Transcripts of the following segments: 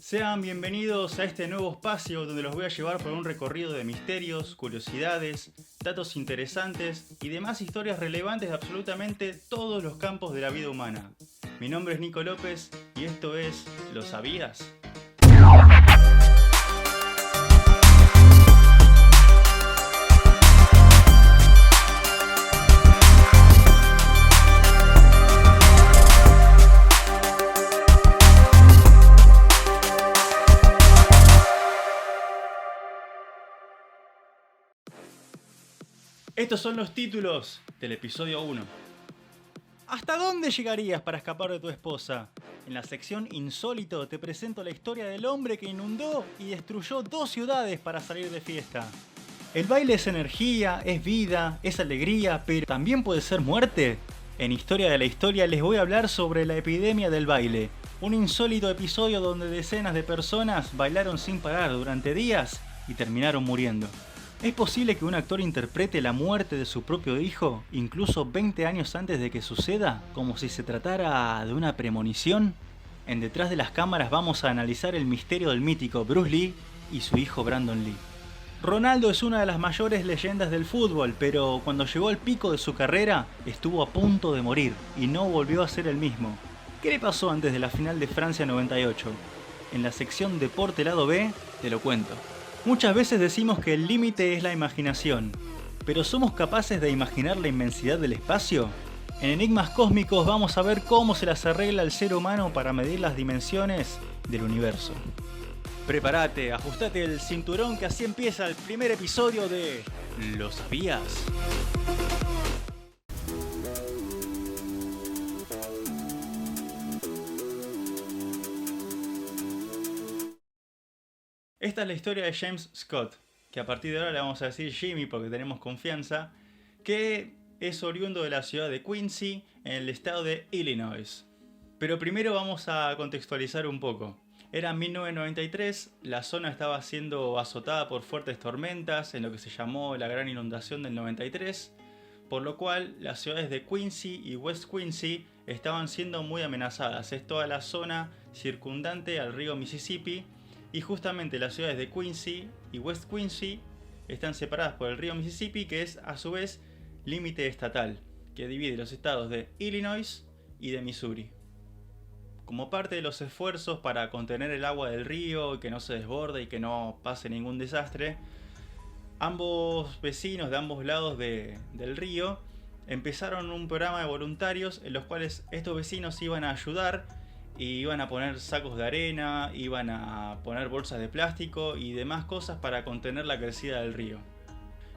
Sean bienvenidos a este nuevo espacio donde los voy a llevar por un recorrido de misterios, curiosidades, datos interesantes y demás historias relevantes de absolutamente todos los campos de la vida humana. Mi nombre es Nico López y esto es ¿Lo sabías? Estos son los títulos del episodio 1. ¿Hasta dónde llegarías para escapar de tu esposa? En la sección Insólito te presento la historia del hombre que inundó y destruyó 2 ciudades para salir de fiesta. El baile es energía, es vida, es alegría, pero ¿también puede ser muerte? En Historia de la Historia les voy a hablar sobre la epidemia del baile, un insólito episodio donde decenas de personas bailaron sin parar durante días y terminaron muriendo. ¿Es posible que un actor interprete la muerte de su propio hijo, incluso 20 años antes de que suceda, como si se tratara de una premonición? En Detrás de las Cámaras vamos a analizar el misterio del mítico Bruce Lee y su hijo Brandon Lee. Ronaldo es una de las mayores leyendas del fútbol, pero cuando llegó al pico de su carrera, estuvo a punto de morir y no volvió a ser el mismo. ¿Qué le pasó antes de la final de Francia 98? En la sección Deporte Lado B, te lo cuento. Muchas veces decimos que el límite es la imaginación, pero ¿somos capaces de imaginar la inmensidad del espacio? En Enigmas Cósmicos vamos a ver cómo se las arregla el ser humano para medir las dimensiones del universo. Prepárate, ajustate el cinturón que así empieza el primer episodio de ¿Lo sabías? Esta es la historia de James Scott, que a partir de ahora le vamos a decir Jimmy porque tenemos confianza, que es oriundo de la ciudad de Quincy, en el estado de Illinois. Pero primero vamos a contextualizar un poco. Era 1993, la zona estaba siendo azotada por fuertes tormentas en lo que se llamó la Gran Inundación del 93, por lo cual las ciudades de Quincy y West Quincy estaban siendo muy amenazadas. Es toda la zona circundante al río Mississippi. Y justamente las ciudades de Quincy y West Quincy están separadas por el río Mississippi, que es a su vez límite estatal, que divide los estados de Illinois y de Missouri. Como parte de los esfuerzos para contener el agua del río y que no se desborde y que no pase ningún desastre, ambos vecinos de ambos lados del río empezaron un programa de voluntarios en los cuales estos vecinos iban a ayudar y iban a poner sacos de arena, iban a poner bolsas de plástico y demás cosas para contener la crecida del río.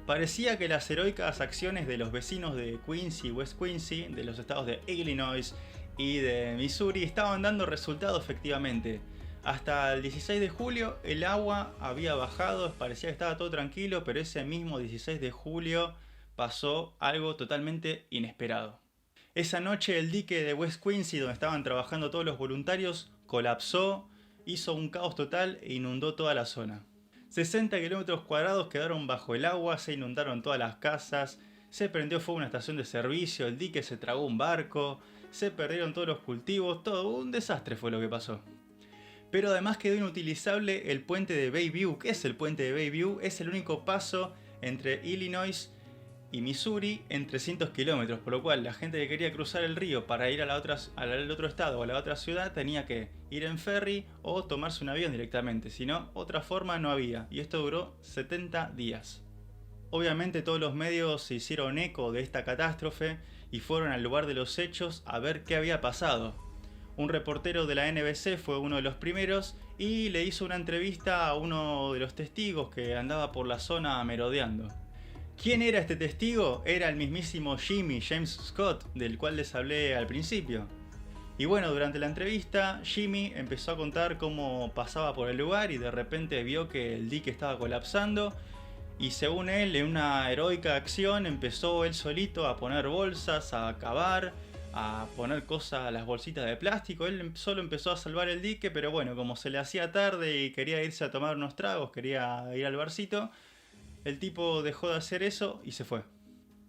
Parecía que las heroicas acciones de los vecinos de Quincy y West Quincy, de los estados de Illinois y de Missouri, estaban dando resultado efectivamente. Hasta el 16 de julio el agua había bajado, parecía que estaba todo tranquilo, pero ese mismo 16 de julio pasó algo totalmente inesperado. Esa noche el dique de West Quincy, donde estaban trabajando todos los voluntarios, colapsó, hizo un caos total e inundó toda la zona. 60 kilómetros cuadrados quedaron bajo el agua, se inundaron todas las casas, se prendió fuego una estación de servicio, el dique se tragó un barco, se perdieron todos los cultivos, todo un desastre fue lo que pasó. Pero además quedó inutilizable el puente de Bayview. ¿Qué es el puente de Bayview? Es el único paso entre Illinois y Missouri en 300 kilómetros, por lo cual la gente que quería cruzar el río para ir al otro estado o a la otra ciudad tenía que ir en ferry o tomarse un avión directamente, si no, otra forma no había, y esto duró 70 días. Obviamente todos los medios se hicieron eco de esta catástrofe y fueron al lugar de los hechos a ver qué había pasado. Un reportero de la NBC fue uno de los primeros y le hizo una entrevista a uno de los testigos que andaba por la zona merodeando. ¿Quién era este testigo? Era el mismísimo James Scott, del cual les hablé al principio. Y bueno, durante la entrevista, Jimmy empezó a contar cómo pasaba por el lugar y de repente vio que el dique estaba colapsando. Y según él, en una heroica acción, empezó él solito a poner bolsas, a cavar, a poner cosas a las bolsitas de plástico. Él solo empezó a salvar el dique, pero bueno, como se le hacía tarde y quería irse a tomar unos tragos, quería ir al barcito, el tipo dejó de hacer eso y se fue.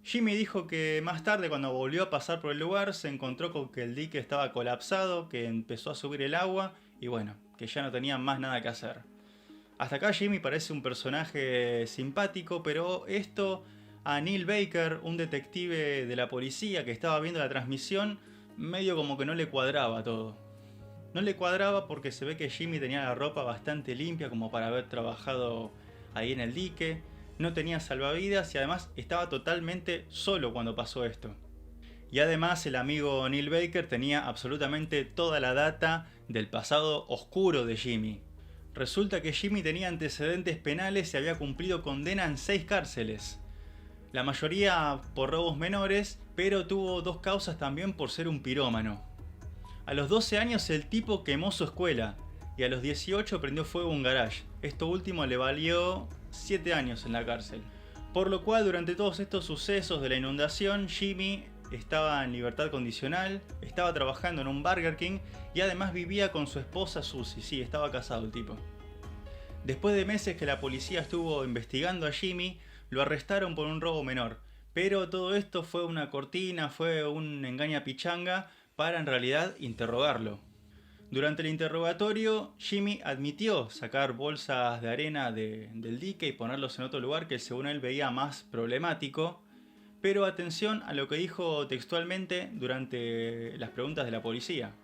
Jimmy dijo que más tarde, cuando volvió a pasar por el lugar, se encontró con que el dique estaba colapsado, que empezó a subir el agua y bueno, que ya no tenían más nada que hacer. Hasta acá Jimmy parece un personaje simpático, pero esto a Neil Baker, un detective de la policía que estaba viendo la transmisión, medio como que no le cuadraba todo. No le cuadraba porque se ve que Jimmy tenía la ropa bastante limpia como para haber trabajado ahí en el dique, no tenía salvavidas y además estaba totalmente solo cuando pasó esto. Y además el amigo Neil Baker tenía absolutamente toda la data del pasado oscuro de Jimmy. Resulta que Jimmy tenía antecedentes penales y había cumplido condena en 6 cárceles. La mayoría por robos menores, pero tuvo 2 causas también por ser un pirómano. A los 12 años el tipo quemó su escuela y a los 18 prendió fuego un garage. Esto último le valió 7 años en la cárcel. Por lo cual durante todos estos sucesos de la inundación, Jimmy estaba en libertad condicional, estaba trabajando en un Burger King y además vivía con su esposa Susie. Sí, estaba casado el tipo. Después de meses que la policía estuvo investigando a Jimmy, lo arrestaron por un robo menor. Pero todo esto fue una cortina, fue un engaña pichanga para en realidad interrogarlo. Durante el interrogatorio, Jimmy admitió sacar bolsas de arena del dique y ponerlos en otro lugar que según él veía más problemático. Pero atención a lo que dijo textualmente durante las preguntas de la policía.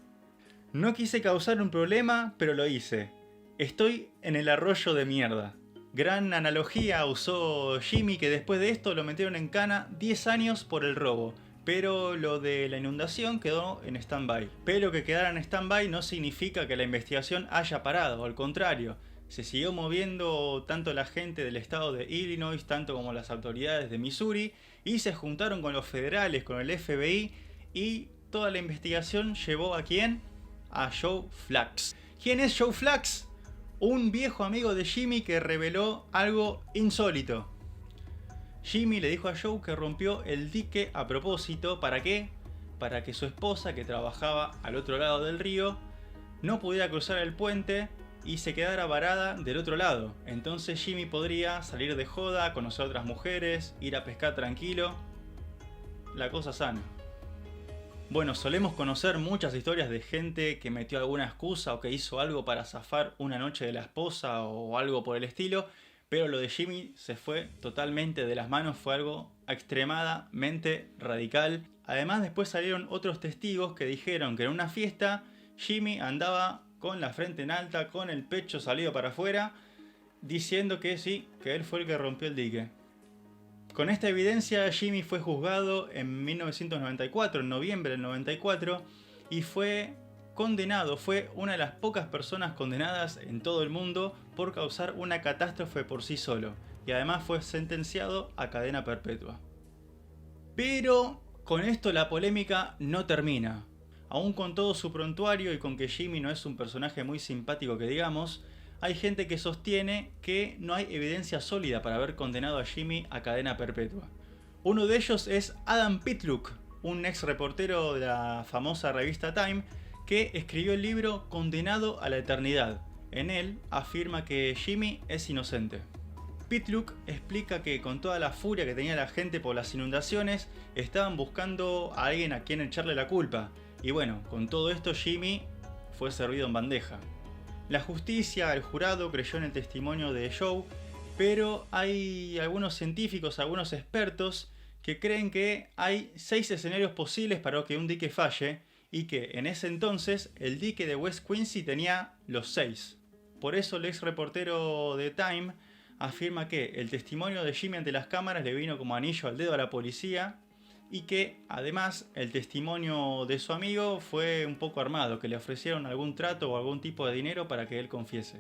No quise causar un problema, pero lo hice. Estoy en el arroyo de mierda. Gran analogía usó Jimmy, que después de esto lo metieron en cana 10 años por el robo. Pero lo de la inundación quedó en stand-by. Pero que quedara en stand-by no significa que la investigación haya parado, al contrario. Se siguió moviendo tanto la gente del estado de Illinois, tanto como las autoridades de Missouri, y se juntaron con los federales, con el FBI, y toda la investigación llevó ¿a quién? A Joe Flax. ¿Quién es Joe Flax? Un viejo amigo de Jimmy que reveló algo insólito. Jimmy le dijo a Joe que rompió el dique a propósito. ¿Para qué? Para que su esposa, que trabajaba al otro lado del río, no pudiera cruzar el puente y se quedara varada del otro lado. Entonces Jimmy podría salir de joda, conocer a otras mujeres, ir a pescar tranquilo. La cosa sana. Bueno, solemos conocer muchas historias de gente que metió alguna excusa o que hizo algo para zafar una noche de la esposa o algo por el estilo, pero lo de Jimmy se fue totalmente de las manos, fue algo extremadamente radical. Además después salieron otros testigos que dijeron que en una fiesta Jimmy andaba con la frente en alta, con el pecho salido para afuera, diciendo que sí, que él fue el que rompió el dique. Con esta evidencia, Jimmy fue juzgado en 1994, en noviembre del 94, y fue condenado. Fue una de las pocas personas condenadas en todo el mundo por causar una catástrofe por sí solo. Y además fue sentenciado a cadena perpetua. Pero con esto la polémica no termina. Aún con todo su prontuario y con que Jimmy no es un personaje muy simpático que digamos, hay gente que sostiene que no hay evidencia sólida para haber condenado a Jimmy a cadena perpetua. Uno de ellos es Adam Pitluck, un ex reportero de la famosa revista Time, que escribió el libro Condenado a la Eternidad. En él afirma que Jimmy es inocente. Pitluck explica que con toda la furia que tenía la gente por las inundaciones, estaban buscando a alguien a quien echarle la culpa. Y bueno, con todo esto Jimmy fue servido en bandeja. La justicia, el jurado, creyó en el testimonio de Joe, pero hay algunos científicos, algunos expertos, que creen que hay 6 escenarios posibles para que un dique falle, y que en ese entonces el dique de West Quincy tenía los 6. Por eso el ex reportero de Time afirma que el testimonio de Jimmy ante las cámaras le vino como anillo al dedo a la policía, y que además el testimonio de su amigo fue un poco armado, que le ofrecieron algún trato o algún tipo de dinero para que él confiese.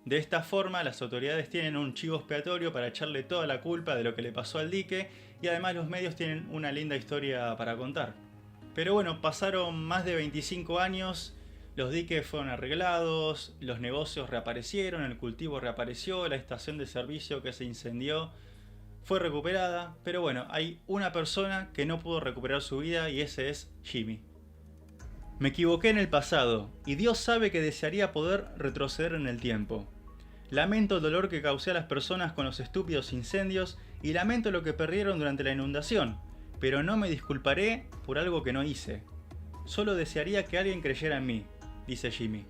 De esta forma las autoridades tienen un chivo expiatorio para echarle toda la culpa de lo que le pasó al dique, y además los medios tienen una linda historia para contar. Pero bueno, pasaron más de 25 años, los diques fueron arreglados, los negocios reaparecieron, el cultivo reapareció, la estación de servicio que se incendió fue recuperada, pero bueno, hay una persona que no pudo recuperar su vida y ese es Jimmy. Me equivoqué en el pasado, y Dios sabe que desearía poder retroceder en el tiempo. Lamento el dolor que causé a las personas con los estúpidos incendios y lamento lo que perdieron durante la inundación, pero no me disculparé por algo que no hice. Solo desearía que alguien creyera en mí, dice Jimmy.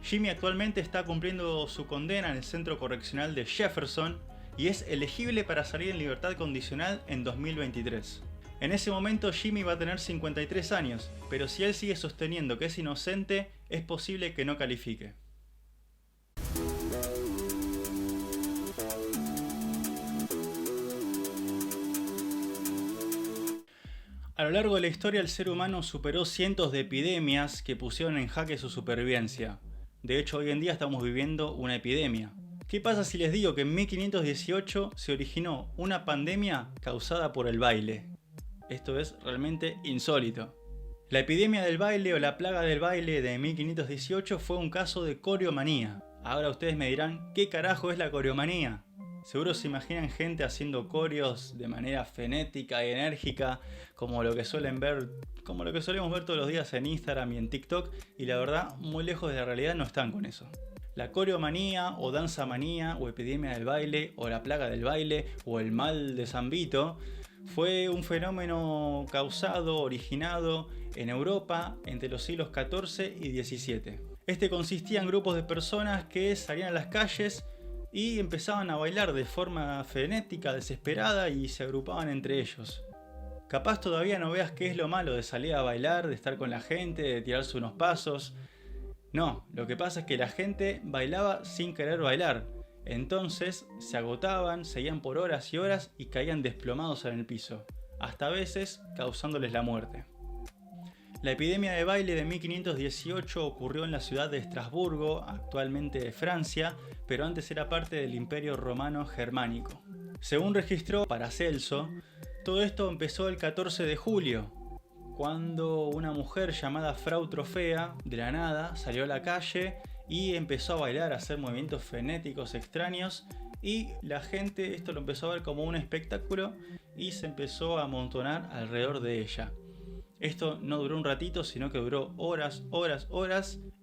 Jimmy actualmente está cumpliendo su condena en el centro correccional de Jefferson y es elegible para salir en libertad condicional en 2023. En ese momento Jimmy va a tener 53 años, pero si él sigue sosteniendo que es inocente, es posible que no califique. A lo largo de la historia el ser humano superó cientos de epidemias que pusieron en jaque su supervivencia. De hecho, hoy en día estamos viviendo una epidemia. ¿Qué pasa si les digo que en 1518 se originó una pandemia causada por el baile? Esto es realmente insólito. La epidemia del baile o la plaga del baile de 1518 fue un caso de coreomanía. Ahora ustedes me dirán, ¿qué carajo es la coreomanía? Seguro se imaginan gente haciendo coreos de manera frenética y enérgica, como lo que solemos ver todos los días en Instagram y en TikTok, y la verdad, muy lejos de la realidad no están con eso. La coreomanía o danzamanía o epidemia del baile o la plaga del baile o el mal de San Vito fue un fenómeno originado en Europa entre los siglos XIV y XVII. Este consistía en grupos de personas que salían a las calles y empezaban a bailar de forma frenética, desesperada y se agrupaban entre ellos. Capaz todavía no veas qué es lo malo de salir a bailar, de estar con la gente, de tirarse unos pasos. No, lo que pasa es que la gente bailaba sin querer bailar. Entonces se agotaban, seguían por horas y horas y caían desplomados en el piso, hasta a veces causándoles la muerte. La epidemia de baile de 1518 ocurrió en la ciudad de Estrasburgo, actualmente de Francia, pero antes era parte del Imperio Romano Germánico. Según registró Paracelso, todo esto empezó el 14 de julio, cuando una mujer llamada Frau Trofea, de la nada, salió a la calle y empezó a bailar, a hacer movimientos frenéticos extraños, y la gente esto lo empezó a ver como un espectáculo y se empezó a amontonar alrededor de ella. Esto no duró un ratito, sino que duró horas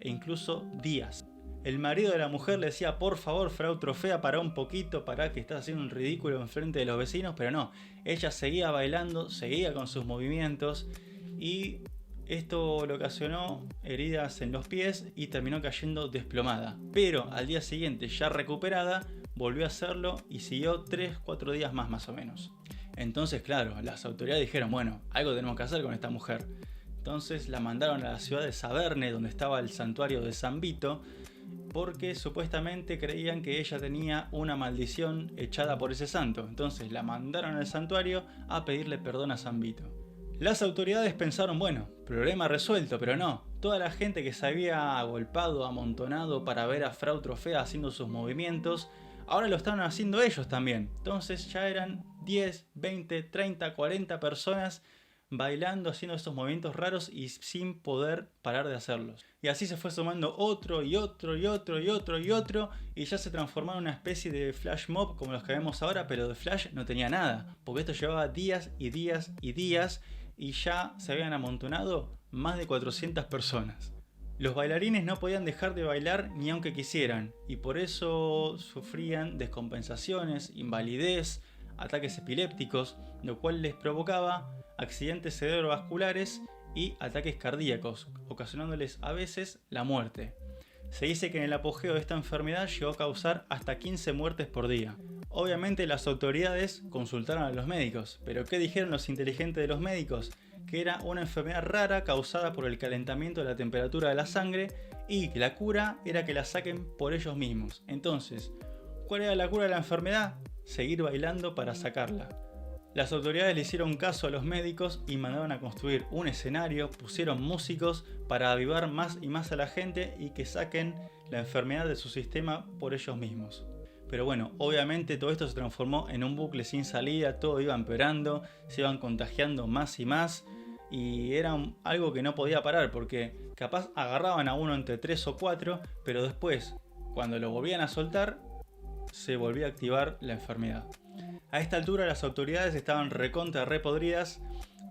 e incluso días. El marido de la mujer le decía, por favor, Frau Trofea, para un poquito, para que estás haciendo un ridículo enfrente de los vecinos, pero no, ella seguía bailando, seguía con sus movimientos y esto le ocasionó heridas en los pies y terminó cayendo desplomada. Pero al día siguiente, ya recuperada, volvió a hacerlo y siguió 3-4 días más o menos. Entonces, claro, las autoridades dijeron, bueno, algo tenemos que hacer con esta mujer. Entonces la mandaron a la ciudad de Saverne, donde estaba el santuario de San Vito, porque supuestamente creían que ella tenía una maldición echada por ese santo. Entonces la mandaron al santuario a pedirle perdón a San Vito. Las autoridades pensaron, bueno, problema resuelto, pero no. Toda la gente que se había agolpado, amontonado para ver a Frau Trofea haciendo sus movimientos, ahora lo estaban haciendo ellos también. Entonces ya eran 10, 20, 30, 40 personas bailando, haciendo estos movimientos raros y sin poder parar de hacerlos. Y así se fue sumando otro y otro y ya se transformó en una especie de flash mob como los que vemos ahora, pero de flash no tenía nada, porque esto llevaba días y ya se habían amontonado más de 400 personas. Los bailarines no podían dejar de bailar ni aunque quisieran, y por eso sufrían descompensaciones, invalidez, ataques epilépticos, lo cual les provocaba accidentes cerebrovasculares y ataques cardíacos, ocasionándoles a veces la muerte. Se dice que en el apogeo de esta enfermedad llegó a causar hasta 15 muertes por día. Obviamente las autoridades consultaron a los médicos, pero ¿qué dijeron los inteligentes de los médicos? Que era una enfermedad rara causada por el calentamiento de la temperatura de la sangre y que la cura era que la saquen por ellos mismos. Entonces, ¿cuál era la cura de la enfermedad? Seguir bailando para sacarla. Las autoridades le hicieron caso a los médicos y mandaron a construir un escenario, pusieron músicos para avivar más y más a la gente y que saquen la enfermedad de su sistema por ellos mismos. Pero bueno, obviamente todo esto se transformó en un bucle sin salida, todo iba empeorando, se iban contagiando más y era algo que no podía parar porque capaz agarraban a uno entre 3 o 4, pero después, cuando lo volvían a soltar, se volvía a activar la enfermedad. A esta altura las autoridades estaban recontra repodridas,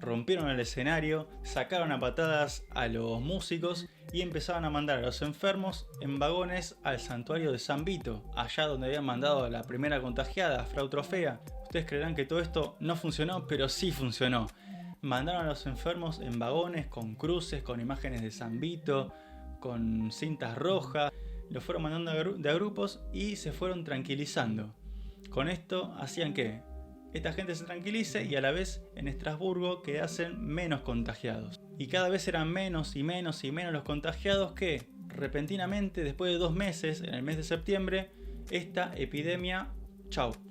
rompieron el escenario, sacaron a patadas a los músicos y empezaban a mandar a los enfermos en vagones al santuario de San Vito, allá donde habían mandado a la primera contagiada, Frau Trofea. Ustedes creerán que todo esto no funcionó, pero sí funcionó. Mandaron a los enfermos en vagones, con cruces, con imágenes de San Vito, con cintas rojas. Los fueron mandando de a grupos y se fueron tranquilizando. Con esto hacían que esta gente se tranquilice y a la vez en Estrasburgo quedasen menos contagiados. Y cada vez eran menos y menos y menos los contagiados que repentinamente, después de 2 meses, en el mes de septiembre, esta epidemia,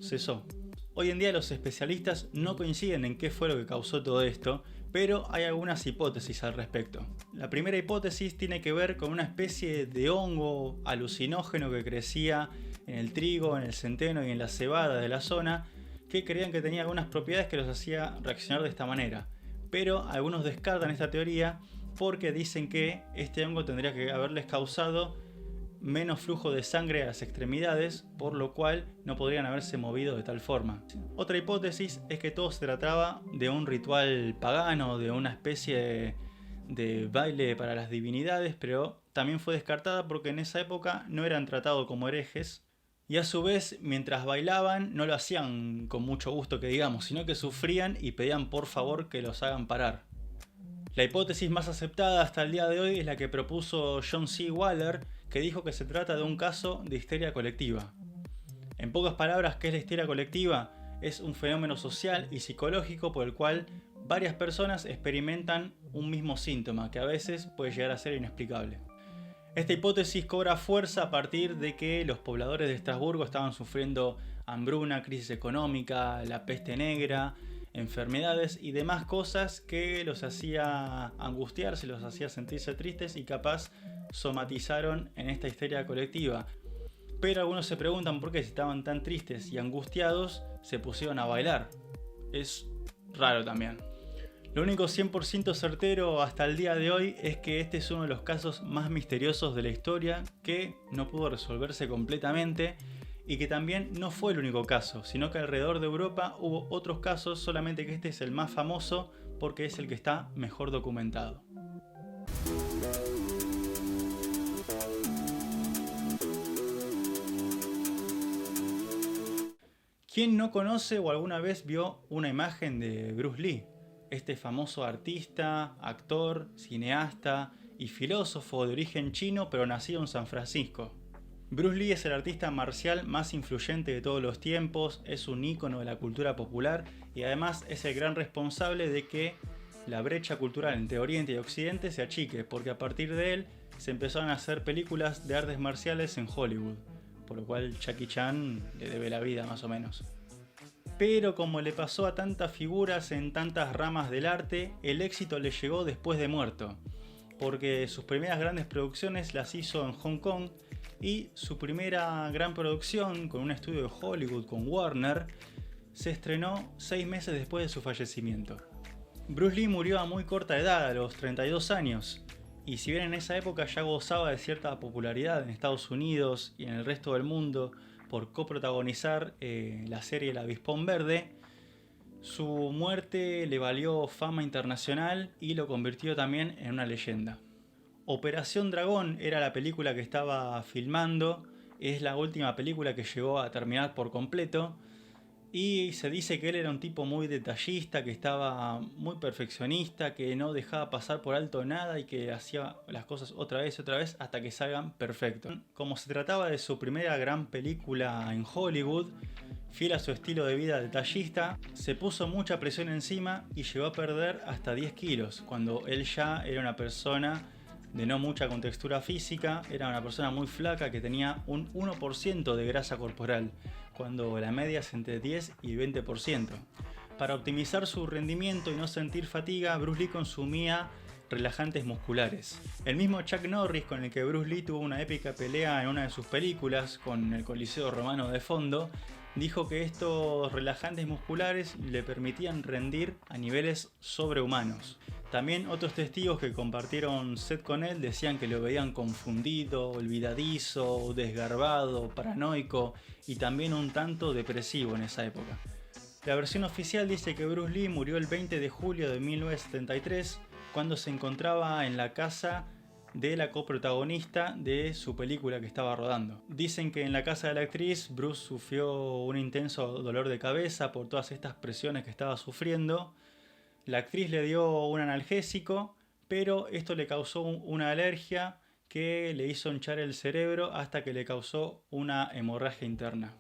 cesó. Hoy en día los especialistas no coinciden en qué fue lo que causó todo esto, pero hay algunas hipótesis al respecto. La primera hipótesis tiene que ver con una especie de hongo alucinógeno que crecía en el trigo, en el centeno y en la cebada de la zona, que creían que tenía algunas propiedades que los hacía reaccionar de esta manera. Pero algunos descartan esta teoría porque dicen que este hongo tendría que haberles causado menos flujo de sangre a las extremidades, por lo cual no podrían haberse movido de tal forma. Otra hipótesis es que todo se trataba de un ritual pagano, de una especie de baile para las divinidades, pero también fue descartada porque en esa época no eran tratados como herejes, y a su vez, mientras bailaban, no lo hacían con mucho gusto que digamos, sino que sufrían y pedían por favor que los hagan parar. La hipótesis más aceptada hasta el día de hoy es la que propuso John C. Waller, que dijo que se trata de un caso de histeria colectiva. En pocas palabras, ¿qué es la histeria colectiva? Es un fenómeno social y psicológico por el cual varias personas experimentan un mismo síntoma, que a veces puede llegar a ser inexplicable. Esta hipótesis cobra fuerza a partir de que los pobladores de Estrasburgo estaban sufriendo hambruna, crisis económica, la peste negra, enfermedades y demás cosas que los hacía angustiarse, los hacía sentirse tristes y capaz somatizaron en esta histeria colectiva. Pero algunos se preguntan por qué si estaban tan tristes y angustiados se pusieron a bailar. Es raro también. Lo único 100% certero hasta el día de hoy es que este es uno de los casos más misteriosos de la historia que no pudo resolverse completamente y que también no fue el único caso, sino que alrededor de Europa hubo otros casos, solamente que este es el más famoso porque es el que está mejor documentado. ¿Quién no conoce o alguna vez vio una imagen de Bruce Lee? Este famoso artista, actor, cineasta y filósofo de origen chino pero nacido en San Francisco. Bruce Lee es el artista marcial más influyente de todos los tiempos, es un ícono de la cultura popular y además es el gran responsable de que la brecha cultural entre Oriente y Occidente se achique, porque a partir de él se empezaron a hacer películas de artes marciales en Hollywood, por lo cual Jackie Chan le debe la vida más o menos. Pero como le pasó a tantas figuras en tantas ramas del arte, el éxito le llegó después de muerto, porque sus primeras grandes producciones las hizo en Hong Kong y su primera gran producción con un estudio de Hollywood con Warner se estrenó 6 meses después de su fallecimiento. Bruce Lee murió a muy corta edad, a los 32 años, y si bien en esa época ya gozaba de cierta popularidad en Estados Unidos y en el resto del mundo por coprotagonizar la serie El Avispón Verde, su muerte le valió fama internacional y lo convirtió también en una leyenda. Operación Dragón era la película que estaba filmando, es la última película que llegó a terminar por completo y se dice que él era un tipo muy detallista, que estaba muy perfeccionista, que no dejaba pasar por alto nada y que hacía las cosas otra vez hasta que salgan perfecto. Como se trataba de su primera gran película en Hollywood, fiel a su estilo de vida detallista, se puso mucha presión encima y llegó a perder hasta 10 kilos, cuando él ya era una persona de no mucha contextura física, era una persona muy flaca que tenía un 1% de grasa corporal, cuando la media es entre 10 y 20%. Para optimizar su rendimiento y no sentir fatiga, Bruce Lee consumía relajantes musculares. El mismo Chuck Norris, con el que Bruce Lee tuvo una épica pelea en una de sus películas, con el Coliseo Romano de fondo, dijo que estos relajantes musculares le permitían rendir a niveles sobrehumanos. También otros testigos que compartieron set con él decían que lo veían confundido, olvidadizo, desgarbado, paranoico y también un tanto depresivo en esa época. La versión oficial dice que Bruce Lee murió el 20 de julio de 1973 cuando se encontraba en la casa de la coprotagonista de su película que estaba rodando. Dicen que en la casa de la actriz Bruce sufrió un intenso dolor de cabeza por todas estas presiones que estaba sufriendo. La actriz le dio un analgésico, pero esto le causó una alergia que le hizo hinchar el cerebro hasta que le causó una hemorragia interna.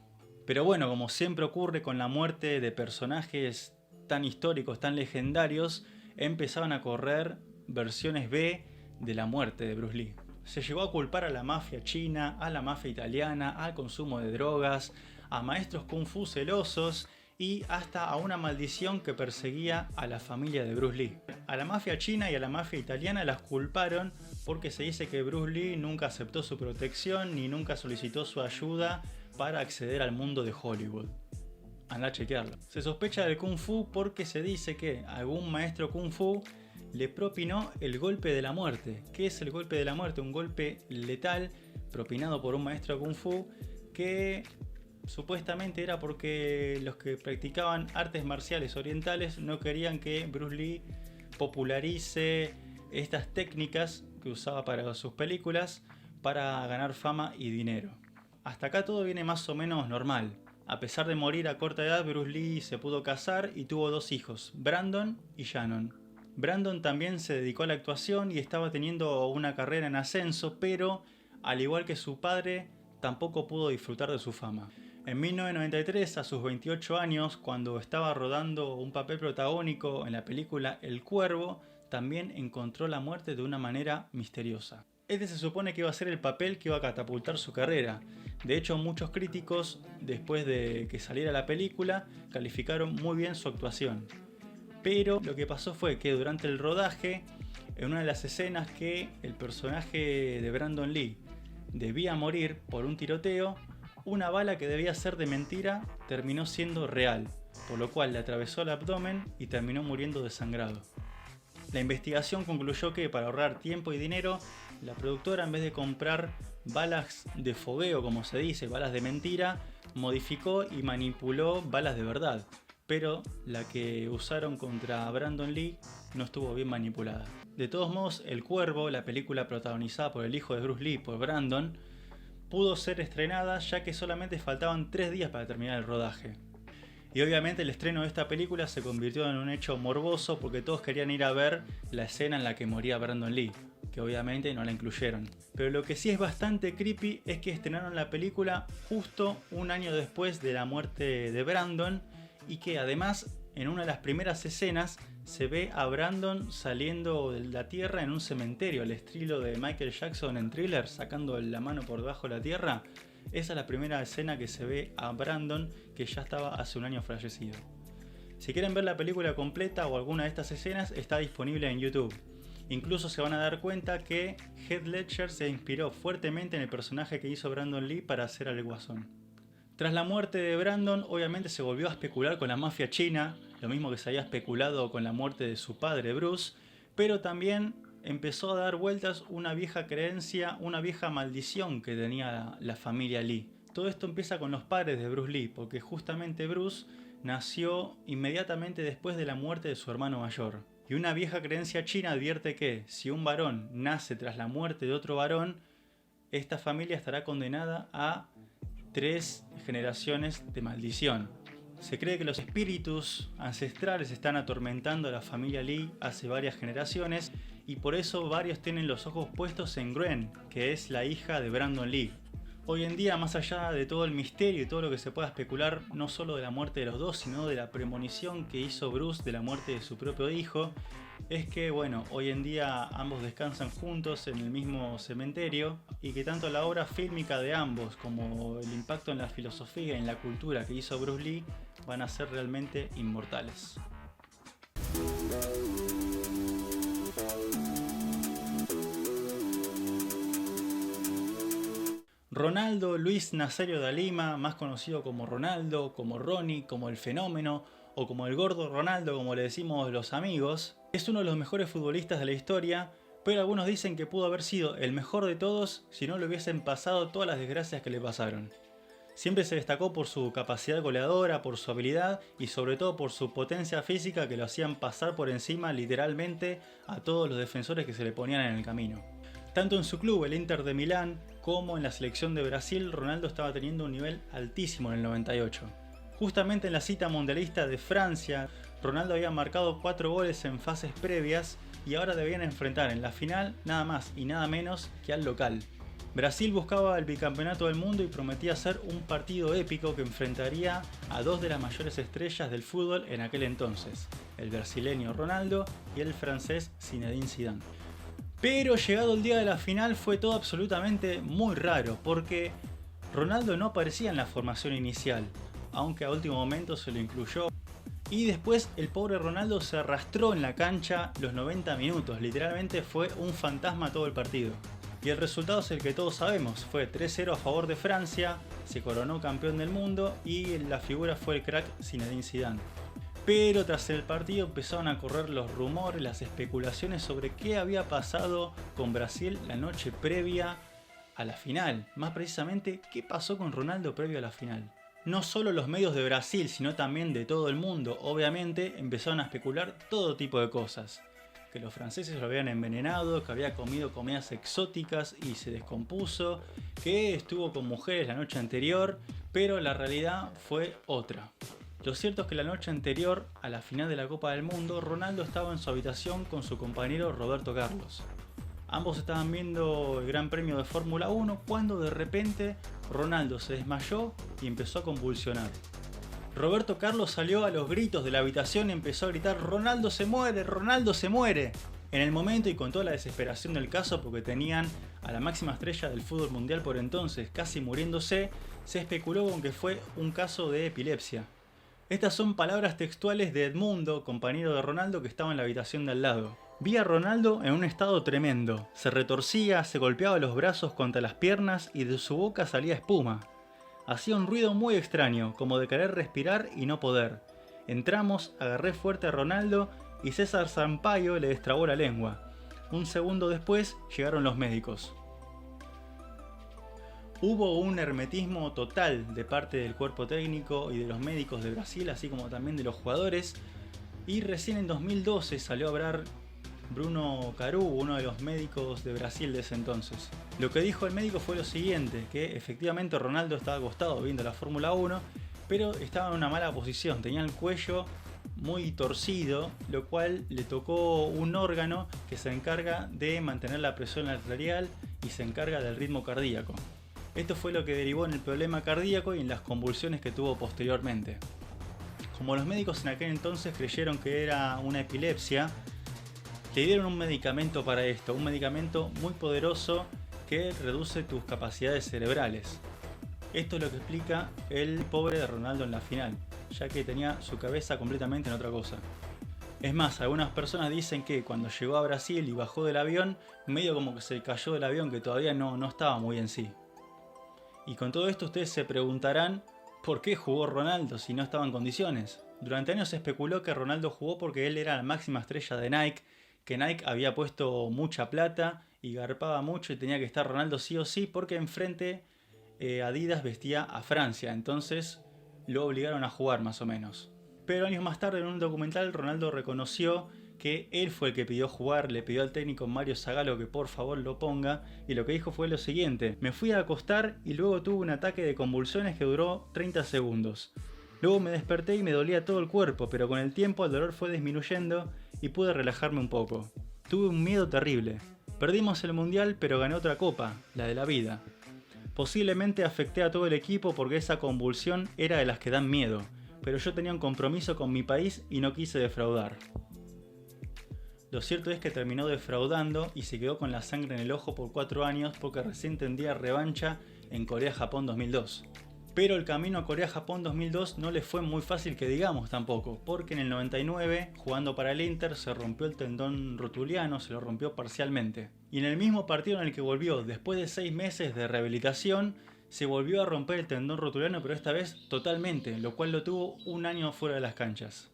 Pero bueno, como siempre ocurre con la muerte de personajes tan históricos, tan legendarios, empezaban a correr versiones B de la muerte de Bruce Lee. Se llegó a culpar a la mafia china, a la mafia italiana, al consumo de drogas, a maestros kung fu celosos y hasta a una maldición que perseguía a la familia de Bruce Lee. A la mafia china y a la mafia italiana las culparon porque se dice que Bruce Lee nunca aceptó su protección ni nunca solicitó su ayuda para acceder al mundo de Hollywood. Anda a chequearlo. Se sospecha del kung fu porque se dice que algún maestro kung fu le propinó el golpe de la muerte. ¿Qué es el golpe de la muerte? Un golpe letal propinado por un maestro kung fu que supuestamente era porque los que practicaban artes marciales orientales no querían que Bruce Lee popularice estas técnicas que usaba para sus películas para ganar fama y dinero. Hasta acá todo viene más o menos normal. A pesar de morir a corta edad, Bruce Lee se pudo casar y tuvo 2 hijos, Brandon y Shannon. Brandon también se dedicó a la actuación y estaba teniendo una carrera en ascenso, pero al igual que su padre, tampoco pudo disfrutar de su fama. En 1993, a sus 28 años, cuando estaba rodando un papel protagónico en la película El Cuervo, también encontró la muerte de una manera misteriosa. Este se supone que iba a ser el papel que iba a catapultar su carrera. De hecho, muchos críticos, después de que saliera la película, calificaron muy bien su actuación. Pero lo que pasó fue que durante el rodaje, en una de las escenas que el personaje de Brandon Lee debía morir por un tiroteo, una bala que debía ser de mentira terminó siendo real, por lo cual le atravesó el abdomen y terminó muriendo desangrado. La investigación concluyó que para ahorrar tiempo y dinero, la productora, en vez de comprar balas de fogueo, como se dice, balas de mentira, modificó y manipuló balas de verdad. Pero la que usaron contra Brandon Lee no estuvo bien manipulada. De todos modos, El Cuervo, la película protagonizada por el hijo de Bruce Lee, por Brandon, pudo ser estrenada ya que solamente faltaban 3 días para terminar el rodaje. Y obviamente el estreno de esta película se convirtió en un hecho morboso porque todos querían ir a ver la escena en la que moría Brandon Lee, que obviamente no la incluyeron. Pero lo que sí es bastante creepy es que estrenaron la película justo un año después de la muerte de Brandon y que además en una de las primeras escenas se ve a Brandon saliendo de la tierra en un cementerio, al estilo de Michael Jackson en Thriller, sacando la mano por debajo de la tierra. Esa es la primera escena que se ve a Brandon, que ya estaba hace un año fallecido. Si quieren ver la película completa o alguna de estas escenas, está disponible en YouTube. Incluso se van a dar cuenta que Heath Ledger se inspiró fuertemente en el personaje que hizo Brandon Lee para hacer al Guasón. Tras la muerte de Brandon, obviamente se volvió a especular con la mafia china, lo mismo que se había especulado con la muerte de su padre Bruce, pero también empezó a dar vueltas una vieja creencia, una vieja maldición que tenía la familia Lee. Todo esto empieza con los padres de Bruce Lee, porque justamente Bruce nació inmediatamente después de la muerte de su hermano mayor. Y una vieja creencia china advierte que si un varón nace tras la muerte de otro varón, esta familia estará condenada a 3 generaciones de maldición. Se cree que los espíritus ancestrales están atormentando a la familia Lee hace varias generaciones y por eso varios tienen los ojos puestos en Gwen, que es la hija de Brandon Lee. Hoy en día, más allá de todo el misterio y todo lo que se pueda especular, no solo de la muerte de los dos, sino de la premonición que hizo Bruce de la muerte de su propio hijo, es que bueno, hoy en día ambos descansan juntos en el mismo cementerio y que tanto la obra fílmica de ambos como el impacto en la filosofía y en la cultura que hizo Bruce Lee van a ser realmente inmortales. Ronaldo Luis Nazario da Lima, más conocido como Ronaldo, como Ronnie, como el Fenómeno o como el Gordo Ronaldo, como le decimos los amigos, es uno de los mejores futbolistas de la historia, pero algunos dicen que pudo haber sido el mejor de todos si no le hubiesen pasado todas las desgracias que le pasaron. Siempre se destacó por su capacidad goleadora, por su habilidad y sobre todo por su potencia física que lo hacían pasar por encima literalmente a todos los defensores que se le ponían en el camino. Tanto en su club, el Inter de Milán, como en la selección de Brasil, Ronaldo estaba teniendo un nivel altísimo en el 98. Justamente en la cita mundialista de Francia, Ronaldo había marcado 4 goles en fases previas y ahora debían enfrentar en la final nada más y nada menos que al local. Brasil buscaba el bicampeonato del mundo y prometía ser un partido épico que enfrentaría a 2 de las mayores estrellas del fútbol en aquel entonces, el brasileño Ronaldo y el francés Zinedine Zidane. Pero llegado el día de la final fue todo absolutamente muy raro, porque Ronaldo no aparecía en la formación inicial, aunque a último momento se lo incluyó. Y después el pobre Ronaldo se arrastró en la cancha los 90 minutos, literalmente fue un fantasma todo el partido. Y el resultado es el que todos sabemos, fue 3-0 a favor de Francia, se coronó campeón del mundo y la figura fue el crack Zinedine Zidane. Pero tras el partido empezaron a correr los rumores, las especulaciones sobre qué había pasado con Brasil la noche previa a la final. Más precisamente, qué pasó con Ronaldo previo a la final. No solo los medios de Brasil, sino también de todo el mundo, obviamente, empezaron a especular todo tipo de cosas. Que los franceses lo habían envenenado, que había comido comidas exóticas y se descompuso, que estuvo con mujeres la noche anterior, pero la realidad fue otra. Lo cierto es que la noche anterior a la final de la Copa del Mundo, Ronaldo estaba en su habitación con su compañero Roberto Carlos. Ambos estaban viendo el Gran Premio de Fórmula 1 cuando de repente Ronaldo se desmayó y empezó a convulsionar. Roberto Carlos salió a los gritos de la habitación y empezó a gritar «¡Ronaldo se muere! ¡Ronaldo se muere!». En el momento y con toda la desesperación del caso, porque tenían a la máxima estrella del fútbol mundial por entonces casi muriéndose, se especuló con que fue un caso de epilepsia. Estas son palabras textuales de Edmundo, compañero de Ronaldo que estaba en la habitación de al lado. Vi a Ronaldo en un estado tremendo. Se retorcía, se golpeaba los brazos contra las piernas y de su boca salía espuma. Hacía un ruido muy extraño, como de querer respirar y no poder. Entramos, agarré fuerte a Ronaldo y César Sampaio le destrabó la lengua. Un segundo después llegaron los médicos. Hubo un hermetismo total de parte del cuerpo técnico y de los médicos de Brasil, así como también de los jugadores. Y recién en 2012 salió a hablar Bruno Caru, uno de los médicos de Brasil de ese entonces. Lo que dijo el médico fue lo siguiente, que efectivamente Ronaldo estaba acostado viendo la Fórmula 1, pero estaba en una mala posición, tenía el cuello muy torcido, lo cual le tocó un órgano que se encarga de mantener la presión arterial y se encarga del ritmo cardíaco. Esto fue lo que derivó en el problema cardíaco y en las convulsiones que tuvo posteriormente. Como los médicos en aquel entonces creyeron que era una epilepsia, le dieron un medicamento para esto, un medicamento muy poderoso que reduce tus capacidades cerebrales. Esto es lo que explica el pobre de Ronaldo en la final, ya que tenía su cabeza completamente en otra cosa. Es más, algunas personas dicen que cuando llegó a Brasil y bajó del avión, medio como que se cayó del avión, que todavía no estaba muy en sí. Y con todo esto ustedes se preguntarán ¿por qué jugó Ronaldo si no estaba en condiciones? Durante años se especuló que Ronaldo jugó porque él era la máxima estrella de Nike, que Nike había puesto mucha plata y garpaba mucho y tenía que estar Ronaldo sí o sí porque enfrente Adidas vestía a Francia, entonces lo obligaron a jugar más o menos. Pero años más tarde en un documental Ronaldo reconoció que él fue el que pidió jugar, le pidió al técnico Mario Zagallo que por favor lo ponga y lo que dijo fue lo siguiente: me fui a acostar y luego tuve un ataque de convulsiones que duró 30 segundos. Luego me desperté y me dolía todo el cuerpo, pero con el tiempo el dolor fue disminuyendo y pude relajarme un poco. Tuve un miedo terrible. Perdimos el mundial pero gané otra copa, la de la vida. Posiblemente afecté a todo el equipo porque esa convulsión era de las que dan miedo, pero yo tenía un compromiso con mi país y no quise defraudar. Lo cierto es que terminó defraudando y se quedó con la sangre en el ojo por 4 años porque recién tendría revancha en Corea-Japón 2002. Pero el camino a Corea-Japón 2002 no le fue muy fácil que digamos tampoco, porque en el 99, jugando para el Inter, se rompió el tendón rotuliano, se lo rompió parcialmente. Y en el mismo partido en el que volvió, después de 6 meses de rehabilitación, se volvió a romper el tendón rotuliano, pero esta vez totalmente, lo cual lo tuvo un año fuera de las canchas.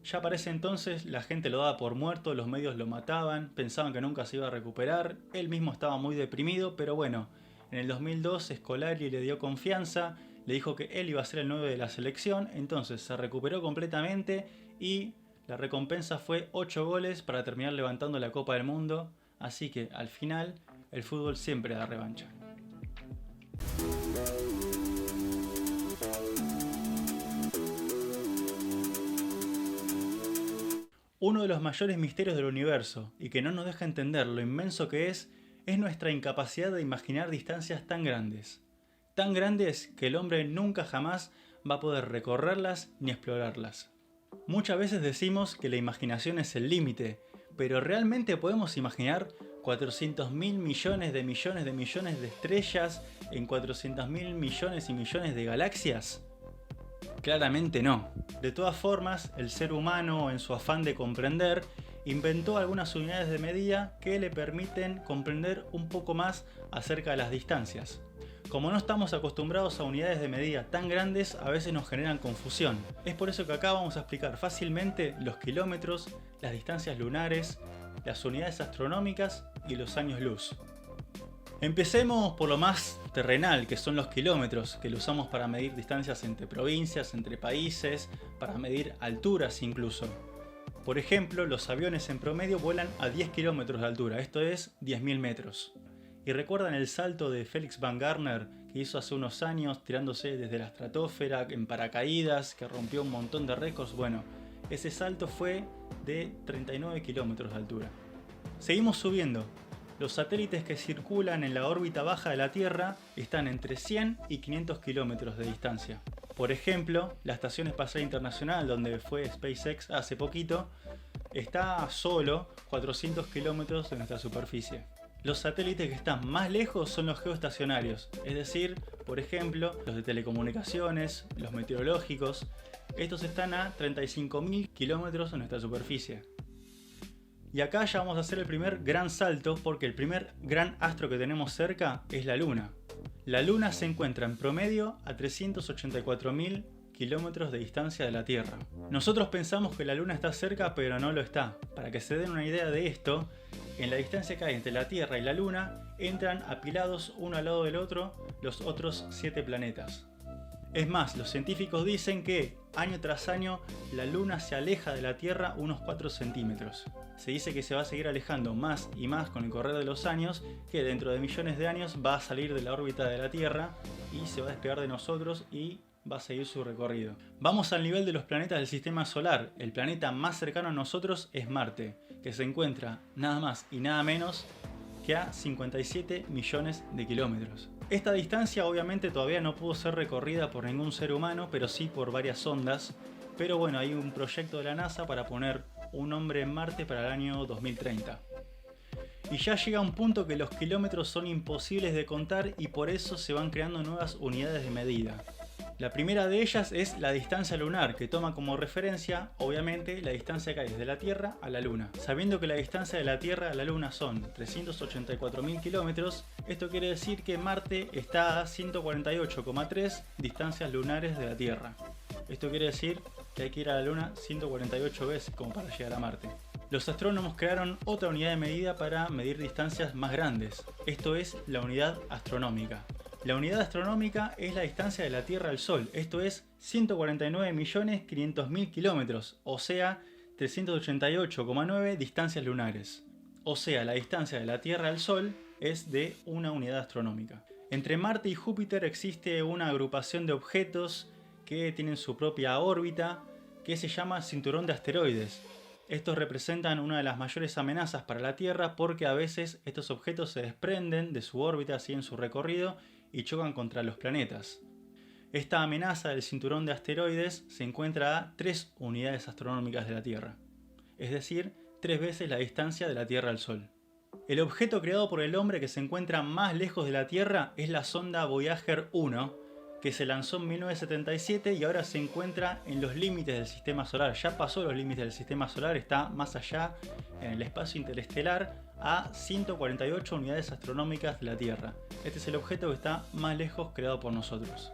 Ya para ese entonces la gente lo daba por muerto, los medios lo mataban, pensaban que nunca se iba a recuperar, él mismo estaba muy deprimido, pero bueno, en el 2002 Scolari le dio confianza, le dijo que él iba a ser el 9 de la selección, entonces se recuperó completamente y la recompensa fue 8 goles para terminar levantando la Copa del Mundo, así que al final el fútbol siempre da revancha. Uno de los mayores misterios del universo, y que no nos deja entender lo inmenso que es nuestra incapacidad de imaginar distancias tan grandes que el hombre nunca jamás va a poder recorrerlas ni explorarlas. Muchas veces decimos que la imaginación es el límite, pero ¿realmente podemos imaginar 400.000 millones de estrellas en 400.000 millones y millones de galaxias? Claramente no. De todas formas, el ser humano, en su afán de comprender, inventó algunas unidades de medida que le permiten comprender un poco más acerca de las distancias. Como no estamos acostumbrados a unidades de medida tan grandes, a veces nos generan confusión. Es por eso que acá vamos a explicar fácilmente los kilómetros, las distancias lunares, las unidades astronómicas y los años luz. Empecemos por lo más terrenal, que son los kilómetros, que lo usamos para medir distancias entre provincias, entre países, para medir alturas incluso. Por ejemplo, los aviones en promedio vuelan a 10 kilómetros de altura, esto es 10.000 metros. ¿Y recuerdan el salto de Felix Van Garner que hizo hace unos años tirándose desde la estratosfera en paracaídas, que rompió un montón de récords? Bueno, ese salto fue de 39 kilómetros de altura. Seguimos subiendo. Los satélites que circulan en la órbita baja de la Tierra están entre 100 y 500 kilómetros de distancia. Por ejemplo, la Estación Espacial Internacional, donde fue SpaceX hace poquito, está a solo 400 kilómetros de nuestra superficie. Los satélites que están más lejos son los geoestacionarios, es decir, por ejemplo, los de telecomunicaciones, los meteorológicos. Estos están a 35.000 kilómetros de nuestra superficie. Y acá ya vamos a hacer el primer gran salto, porque el primer gran astro que tenemos cerca es la Luna. La Luna se encuentra en promedio a 384.000 kilómetros de distancia de la Tierra. Nosotros pensamos que la Luna está cerca, pero no lo está. Para que se den una idea de esto, en la distancia que hay entre la Tierra y la Luna, entran apilados uno al lado del otro los otros 7 planetas. Es más, los científicos dicen que año tras año la Luna se aleja de la Tierra unos 4 centímetros. Se dice que se va a seguir alejando más y más con el correr de los años, que dentro de millones de años va a salir de la órbita de la Tierra y se va a despegar de nosotros y va a seguir su recorrido. Vamos al nivel de los planetas del sistema solar. El planeta más cercano a nosotros es Marte, que se encuentra nada más y nada menos que a 57 millones de kilómetros. Esta distancia obviamente todavía no pudo ser recorrida por ningún ser humano, pero sí por varias sondas. Pero bueno, hay un proyecto de la NASA para poner un hombre en Marte para el año 2030. Y ya llega un punto que los kilómetros son imposibles de contar y por eso se van creando nuevas unidades de medida. La primera de ellas es la distancia lunar, que toma como referencia, obviamente, la distancia que hay desde la Tierra a la Luna. Sabiendo que la distancia de la Tierra a la Luna son 384.000 kilómetros, esto quiere decir que Marte está a 148,3 distancias lunares de la Tierra. Esto quiere decir que hay que ir a la Luna 148 veces como para llegar a Marte. Los astrónomos crearon otra unidad de medida para medir distancias más grandes. Esto es la unidad astronómica. La unidad astronómica es la distancia de la Tierra al Sol, esto es 149.500.000 kilómetros, o sea, 388,9 distancias lunares. O sea, la distancia de la Tierra al Sol es de una unidad astronómica. Entre Marte y Júpiter existe una agrupación de objetos que tienen su propia órbita, que se llama cinturón de asteroides. Estos representan una de las mayores amenazas para la Tierra porque a veces estos objetos se desprenden de su órbita, siguen su recorrido y chocan contra los planetas. Esta amenaza del cinturón de asteroides se encuentra a 3 unidades astronómicas de la Tierra, es decir, 3 veces la distancia de la Tierra al Sol. El objeto creado por el hombre que se encuentra más lejos de la Tierra es la sonda Voyager 1, que se lanzó en 1977 y ahora se encuentra en los límites del sistema solar. Ya pasó los límites del sistema solar, está más allá en el espacio interestelar a 148 unidades astronómicas de la Tierra. Este es el objeto que está más lejos creado por nosotros.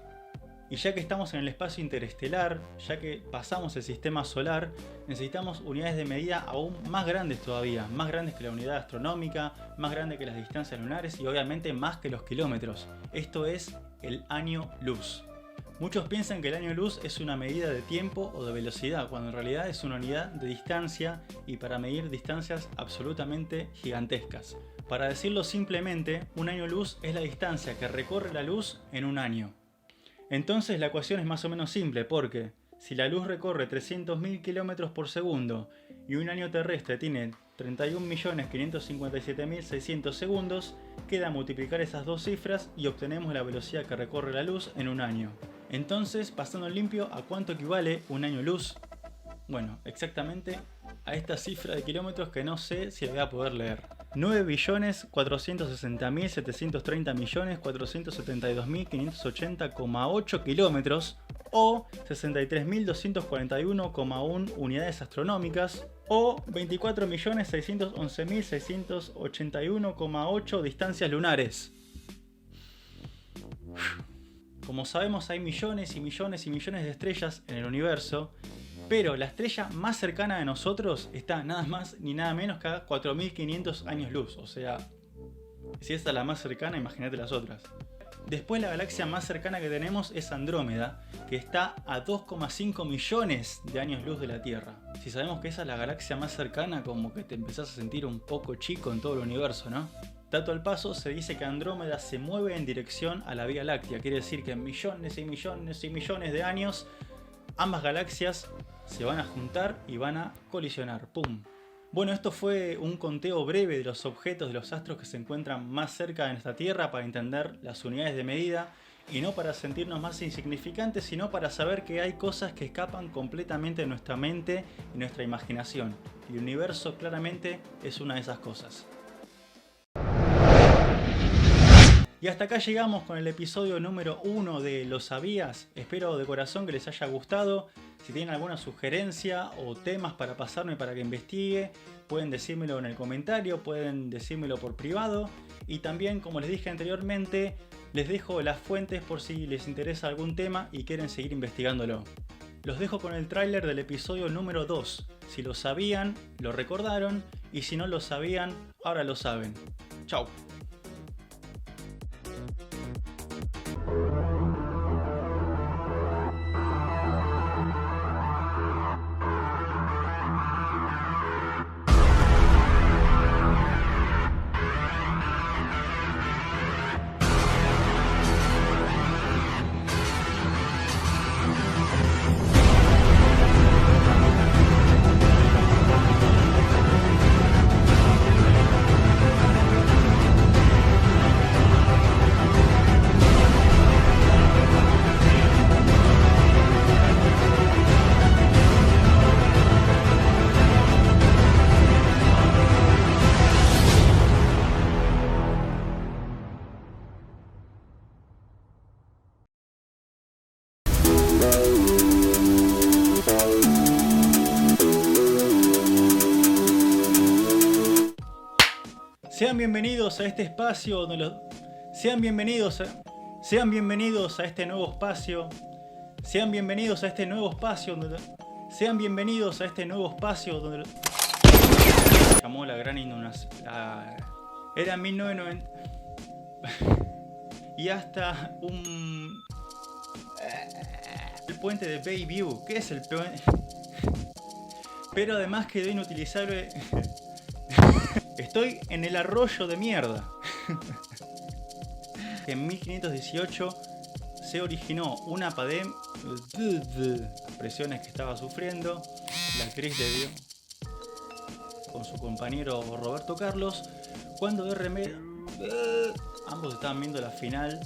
Y ya que estamos en el espacio interestelar, ya que pasamos el sistema solar, necesitamos unidades de medida aún más grandes todavía, más grandes que la unidad astronómica, más grandes que las distancias lunares y obviamente más que los kilómetros. Esto es el año luz. Muchos piensan que el año luz es una medida de tiempo o de velocidad, cuando en realidad es una unidad de distancia y para medir distancias absolutamente gigantescas. Para decirlo simplemente, un año luz es la distancia que recorre la luz en un año. Entonces la ecuación es más o menos simple porque si la luz recorre 300.000 km por segundo y un año terrestre tiene 31.557.600 segundos, queda multiplicar esas dos cifras y obtenemos la velocidad que recorre la luz en un año. Entonces, pasando en limpio, ¿a cuánto equivale un año luz? Bueno, exactamente a esta cifra de kilómetros que no sé si la voy a poder leer. 9.460.730.472.580,8 kilómetros o 63.241,1 unidades astronómicas o 24.611.681,8 distancias lunares. Como sabemos, hay millones y millones y millones de estrellas en el universo, pero la estrella más cercana a nosotros está nada más ni nada menos que a 4.500 años luz. O sea, si esta es la más cercana, imagínate las otras. Después la galaxia más cercana que tenemos es Andrómeda, que está a 2,5 millones de años luz de la Tierra. Si sabemos que esa es la galaxia más cercana, como que te empezás a sentir un poco chico en todo el universo, ¿no? Dato al paso, se dice que Andrómeda se mueve en dirección a la Vía Láctea. Quiere decir que en millones y millones y millones de años ambas galaxias se van a juntar y van a colisionar. ¡Pum! Bueno, esto fue un conteo breve de los objetos de los astros que se encuentran más cerca de nuestra Tierra para entender las unidades de medida y no para sentirnos más insignificantes, sino para saber que hay cosas que escapan completamente de nuestra mente y nuestra imaginación. Y el universo claramente es una de esas cosas. Y hasta acá llegamos con el episodio número 1 de ¿Lo sabías? Espero de corazón que les haya gustado. Si tienen alguna sugerencia o temas para pasarme para que investigue, pueden decírmelo en el comentario, pueden decírmelo por privado. Y también, como les dije anteriormente, les dejo las fuentes por si les interesa algún tema y quieren seguir investigándolo. Los dejo con el tráiler del episodio número 2. Si lo sabían, lo recordaron, y si no lo sabían, ahora lo saben. Chau. Sean bienvenidos a este espacio donde los... Sean bienvenidos a este nuevo espacio. Sean bienvenidos a este nuevo espacio donde... Sean bienvenidos a este nuevo espacio donde... Llamó la gran inundación. Era 1990... Y hasta un... El puente de Bayview. ¿Qué es el puente? Pero además quedó inutilizable... Estoy en el arroyo de mierda. En 1518 se originó una pandemia, presiones que estaba sufriendo la actriz de Dios con su compañero Roberto Carlos, cuando de remedio ambos estaban viendo la final